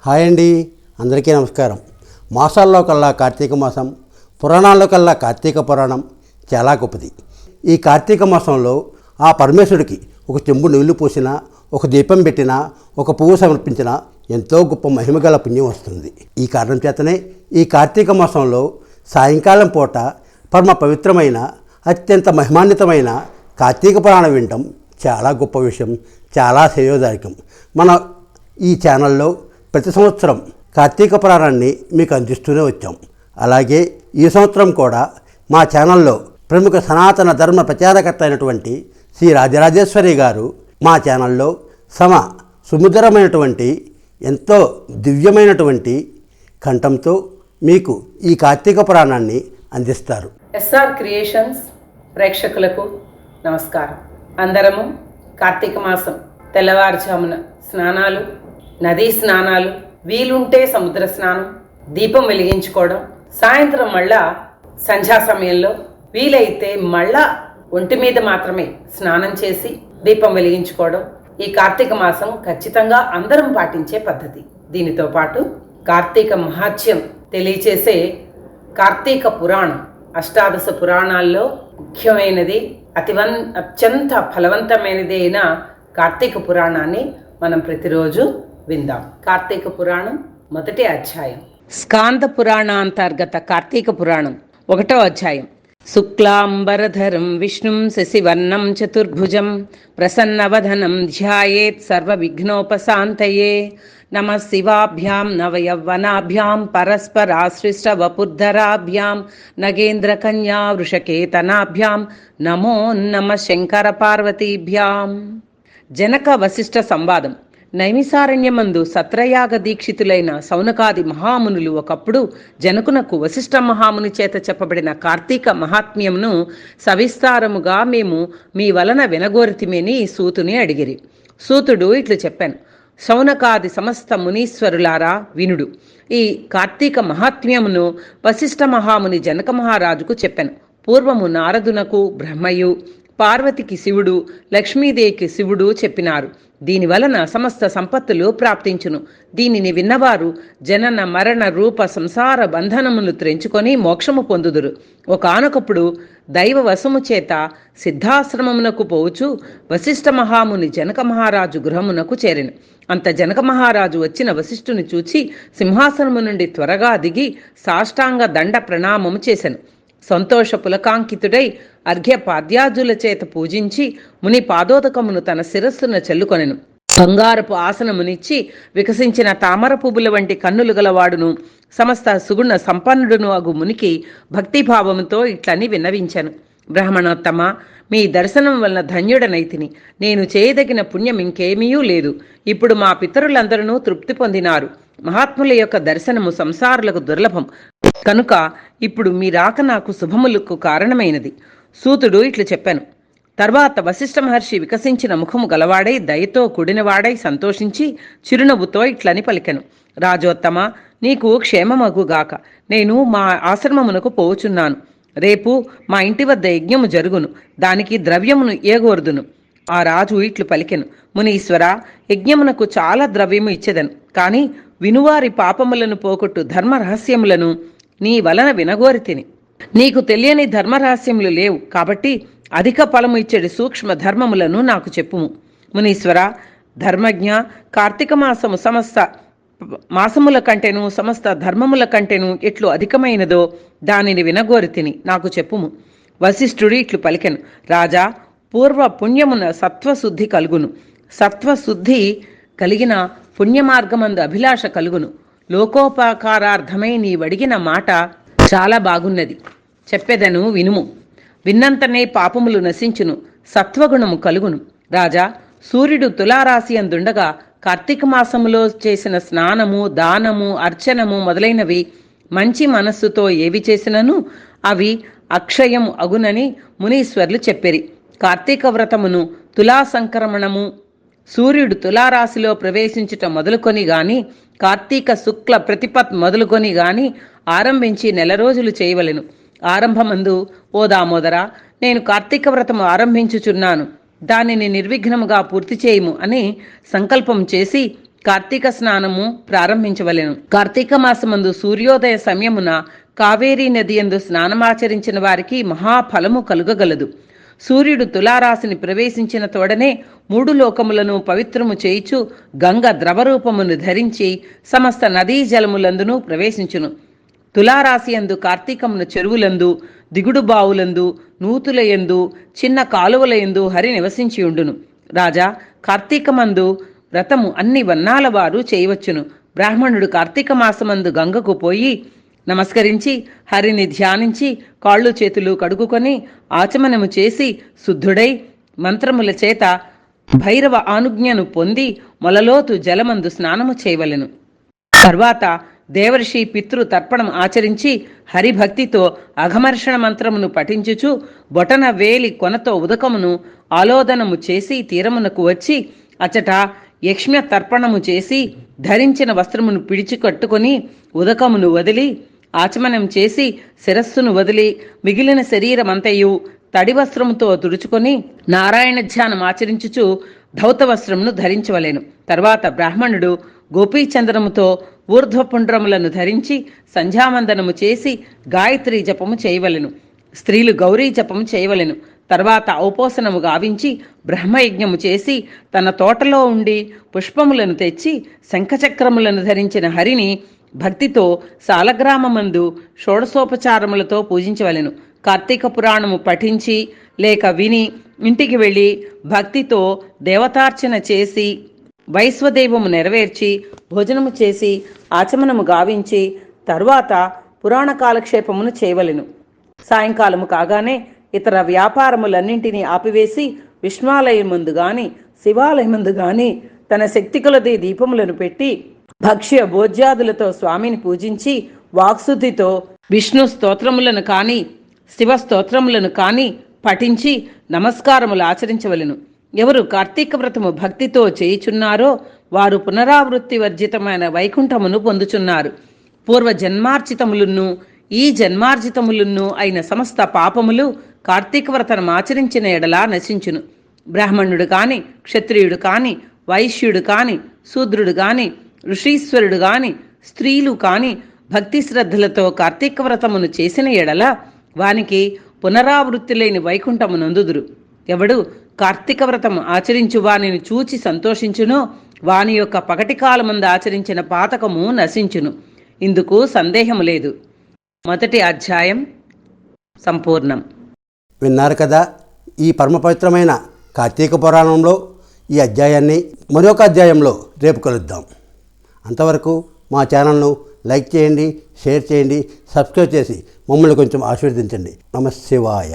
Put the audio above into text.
Hi అండి, అందరికీ నమస్కారం. మాసాల్లో కల్లా కార్తీక మాసం, పురాణాల్లో కల్లా కార్తీక పురాణం చాలా గొప్పది. ఈ కార్తీక మాసంలో ఆ పరమేశ్వరుడికి ఒక చెంబు నీళ్లు పోసినా, ఒక దీపం పెట్టినా, ఒక పువ్వు సమర్పించినా ఎంతో గొప్ప మహిమగల పుణ్యం వస్తుంది. ఈ కారణం చేతనే ఈ కార్తీక మాసంలో సాయంకాలం పూట పరమ పవిత్రమైన, అత్యంత మహిమాన్వితమైన కార్తీక పురాణం వినటం చాలా గొప్ప విషయం, చాలా శ్రేయోదాయకం. మన ఈ ఛానల్లో ప్రతి సంవత్సరం కార్తీక పురాణాన్ని మీకు అందిస్తూనే వచ్చాం. అలాగే ఈ సంవత్సరం కూడా మా ఛానల్లో ప్రముఖ సనాతన ధర్మ ప్రచారకర్త అయినటువంటి శ్రీ రాజరాజేశ్వరి గారు మా ఛానల్లో సుమధురమైనటువంటి, ఎంతో దివ్యమైనటువంటి కంఠంతో మీకు ఈ కార్తీక పురాణాన్ని అందిస్తారు. ఎస్ఆర్ క్రియేషన్స్ ప్రేక్షకులకు నమస్కారం. అందరము కార్తీక మాసం తెల్లవారుజామున స్నానాలు, నదీ స్నానాలు, వీలుంటే సముద్ర స్నానం, దీపం వెలిగించుకోవడం, సాయంత్రం మళ్ళా సంధ్యా సమయంలో వీలైతే మళ్ళా ఒంటి మీద మాత్రమే స్నానం చేసి దీపం వెలిగించుకోవడం ఈ కార్తీక మాసం ఖచ్చితంగా అందరం పాటించే పద్ధతి. దీనితో పాటు కార్తీక మహాత్మ్యం తెలియచేసే కార్తీక పురాణం, అష్టాదశ పురాణాల్లో ముఖ్యమైనది, అత్యంత ఫలవంతమైనది అయిన కార్తీక పురాణాన్ని మనం ప్రతిరోజు విందాం. కార్తీక పురాణం మొదటి అధ్యాయం. స్కాంద పురాణాంతర్గత కార్తీక పురాణం 1వ అధ్యాయం. శుక్లాంబరధరం విష్ణుం శశివర్ణం చతుర్భుజం ప్రసన్నవదనం ధ్యాయేత్ సర్వవిఘ్నోపశాంతయే. నమః శివాభ్యాం నవయవ్వనాభ్యాం పరస్పరాశ్రిష్టవపుర్ధరాభ్యాం నగేంద్రకన్యా వృషకేతనాభ్యాం నమో నమః శంకర పార్వతీభ్యాం. జనక వశిష్ఠ సంవాదం. నైమిసారణ్యమందు సత్రయాగ దీక్షితులైన సౌనకాది మహామునులు ఒకప్పుడు జనకునకు వశిష్ఠ మహాముని చేత చెప్పబడిన కార్తీక మహాత్మ్యమును సవిస్తారముగా మేము మీ వలన వినగోరితిమేని సూతుని అడిగిరి. సూతుడు ఇట్లు చెప్పాను: సౌనకాది సమస్త మునీశ్వరులారా వినుడు. ఈ కార్తీక మహాత్మ్యమును వశిష్ఠ మహాముని జనక మహారాజుకు చెప్పాను. పూర్వము నారదునకు బ్రహ్మయు, పార్వతికి శివుడు, లక్ష్మీదేవికి శివుడు చెప్పినారు. దీనివలన సమస్త సంపత్తులు ప్రాప్తించును. దీనిని విన్నవారు జనన మరణ రూప సంసార బంధనములు త్రెంచుకొని మోక్షము పొందుదురు. ఒకానొకప్పుడు దైవ వశము చేత సిద్ధాశ్రమమునకు పోవుచు వశిష్ఠ మహాముని జనక మహారాజు గృహమునకు చేరెను. అంత జనక మహారాజు వచ్చిన వశిష్ఠుని చూచి సింహాసనము నుండి త్వరగా దిగి సాష్టాంగ దండ ప్రణామము చేసెను. సంతోష పులకాంకితుడై అర్ఘ్యపాద్యాజుల చేత పూజించి ముని పాదోదకమును తన శిరస్సున చెల్లుకొనెను. బంగారపు ఆసనమునిచ్చి వికసించిన తామర పువ్వుల వంటి కన్నులు గలవాడును సమస్త సుగుణ సంపన్నుడును అగు మునికి భక్తిభావముతో ఇట్లని విన్నవించాను: బ్రాహ్మణోత్తమ, మీ దర్శనం వలన ధన్యుడనైతిని. నేను చేయదగిన పుణ్యం ఇంకేమీ లేదు. ఇప్పుడు మా పితరులందరూ తృప్తి పొందినారు. మహాత్ముల యొక్క దర్శనము సంసారులకు దుర్లభం కనుక ఇప్పుడు మీ రాక నాకు శుభములకు కారణమైనది. సూతుడు ఇట్లు చెప్పాను. తర్వాత వశిష్ఠ మహర్షి వికసించిన ముఖము గలవాడై దయతో కూడినవాడై సంతోషించి చిరునవ్వుతో ఇట్లని పలికెను: రాజోత్తమ, నీకు క్షేమమగుగాక. నేను మా ఆశ్రమమునకు పోవుచున్నాను. రేపు మా ఇంటి వద్ద యజ్ఞము జరుగును. దానికి ద్రవ్యమును ఏగోర్దును. ఆ రాజు ఇట్లు పలికెను: మునీశ్వర, యజ్ఞమునకు చాలా ద్రవ్యము ఇచ్చేదను. కాని వినువారి పాపములను పోగొట్టు ధర్మ రహస్యములను నీ వలన వినగోరితిని. నీకు తెలియని ధర్మరహస్యములు లేవు కాబట్టి అధిక ఫలము ఇచ్చేది సూక్ష్మ ధర్మములను నాకు చెప్పుము. మునీశ్వర, ధర్మజ్ఞ, కార్తీక మాసము సమస్త మాసముల కంటేను సమస్త ధర్మముల కంటేను ఎట్లు అధికమైనదో దానిని వినగోరితిని, నాకు చెప్పుము. వశిష్ఠుడు ఇట్లు పలికెను: రాజా, పూర్వ పుణ్యమున సత్వశుద్ధి కలుగును. సత్వశుద్ధి కలిగిన పుణ్యమార్గమందు అభిలాష కలుగును. లోకోపకారార్థమై నీవడిగిన మాట చాలా బాగున్నది. చెప్పెదను వినుము. విన్నంతనే పాపములు నశించును, సత్వగుణము కలుగును. రాజా, సూర్యుడు తులారాశి అందుండగా కార్తీక మాసములో చేసిన స్నానము, దానము, అర్చనము మొదలైనవి మంచి మనస్సుతో ఏవి చేసినను అవి అక్షయము అగునని మునీశ్వర్లు చెప్పిరి. కార్తీక వ్రతమును, తులా సంక్రమణము, సూర్యుడు తులారాశిలో ప్రవేశించుట మొదలుకొని గాని, కార్తీక శుక్ల ప్రతిపత్ మొదలుకొని గాని ఆరంభించి 4 రోజులు చేయవలెను. ఆరంభమందు, ఓ దామోదర, నేను కార్తీక వ్రతము ఆరంభించుచున్నాను, దానిని నిర్విఘ్నముగా పూర్తి చేయము అని సంకల్పం చేసి కార్తీక స్నానము ప్రారంభించవలెను. కార్తీక మాసమందు సూర్యోదయ సమయమున కావేరీ నది యందు స్నానమాచరించిన వారికి మహాఫలము కలుగగలదు. సూర్యుడు తులారాశిని ప్రవేశించిన తోడనే 3 లోకములను పవిత్రము చేయుచు గంగ ద్రవరూపమును ధరించి సమస్త నదీ జలములందును ప్రవేశించును. తులారాశి యందు కార్తీకమున చెరువులందు, దిగుడు బావులందు, నూతులయందు, చిన్న కాలువలయందు హరి నివసించియుండును. రాజా, కార్తీకమందు వ్రతము అన్ని వర్ణాల వారు చేయవచ్చును. బ్రాహ్మణుడు కార్తీక మాసమందు గంగకు పోయి నమస్కరించి హరిని ధ్యానించి కాళ్ళు చేతులు కడుగుకొని ఆచమనము చేసి శుద్ధుడై మంత్రముల చేత భైరవ ఆనుజ్ఞను పొంది మొలలోతు జలమందు స్నానము చేయవలెను. తర్వాత దేవర్షి పితృ తర్పణం ఆచరించి హరిభక్తితో అఘమర్షణ మంత్రమును పఠించుచు బొటన వేలి కొనతో ఉదకమును ఆలోదనము చేసి తీరమునకు వచ్చి అచట యక్ష్మ్య తర్పణము చేసి ధరించిన వస్త్రమును పిడిచి కట్టుకొని ఉదకమును వదిలి ఆచమనం చేసి శిరస్సును వదిలి మిగిలిన శరీరమంతయు తడి వస్త్రముతో తుడుచుకొని నారాయణ ధ్యానం ఆచరించుచు ధౌత వస్త్రమును ధరించవలెను. తర్వాత బ్రాహ్మణుడు గోపీచంద్రముతో ఊర్ధ్వపుండ్రములను ధరించి సంధ్యావందనము చేసి గాయత్రీ జపము చేయవలెను. స్త్రీలు గౌరీ జపము చేయవలెను. తర్వాత ఔపోసనము గావించి బ్రహ్మయజ్ఞము చేసి తన తోటలో ఉండి పుష్పములను తెచ్చి శంఖచక్రములను ధరించిన హరిని భక్తితో సాలగ్రామమందు షోడశోపచారములతో పూజించవలెను. కార్తీక పురాణము పఠించి లేక విని ఇంటికి వెళ్ళి భక్తితో దేవతార్చన చేసి వైశ్వదేవము నెరవేర్చి భోజనము చేసి ఆచమనము గావించి తరువాత పురాణ కాలక్షేపమును చేయవలెను. సాయంకాలము కాగానే ఇతర వ్యాపారములన్నింటినీ ఆపివేసి విష్ణాలయం ముందు గాని శివాలయం ముందు గాని తన శక్తి కొలది దీపములను పెట్టి భక్ష్య భోజ్యాదులతో స్వామిని పూజించి వాక్శుద్ధితో విష్ణు స్తోత్రములను కాని శివ స్తోత్రములను కాని పఠించి నమస్కారములు ఆచరించవలెను. ఎవరు కార్తీక వ్రతము భక్తితో చేయుచున్నారో వారు పునరావృత్తి వర్జితమైన వైకుంఠమును పొందుచున్నారు. పూర్వ జన్మార్జితములను ఈ జన్మార్జితములను అయిన సమస్త పాపములు కార్తీక వ్రతను ఆచరించిన ఎడలా నశించును. బ్రాహ్మణుడు కాని, క్షత్రియుడు కాని, వైశ్యుడు కాని, శూద్రుడు కాని, ఋషీశ్వరుడు కాని, స్త్రీలు కాని భక్తి శ్రద్ధలతో కార్తీక వ్రతమును చేసిన ఎడల వానికి పునరావృత్తి లేని వైకుంఠమునందుదురు. ఎవడు కార్తీక వ్రతము ఆచరించు వానిని చూచి సంతోషించునో వాని యొక్క పగటి కాలమందు ఆచరించిన పాతకము నశించును. ఇందుకు సందేహము లేదు. మొదటి అధ్యాయం సంపూర్ణం. విన్నారు కదా, ఈ పరమ పవిత్రమైన కార్తీక పురాణంలో ఈ అధ్యాయాన్ని మరొక అధ్యాయంలో రేపు కలుద్దాం. అంతవరకు మా ఛానల్ను లైక్ చేయండి, షేర్ చేయండి, సబ్స్క్రైబ్ చేసి మమ్మల్ని కొంచెం ఆశీర్వదించండి. నమః శివాయ.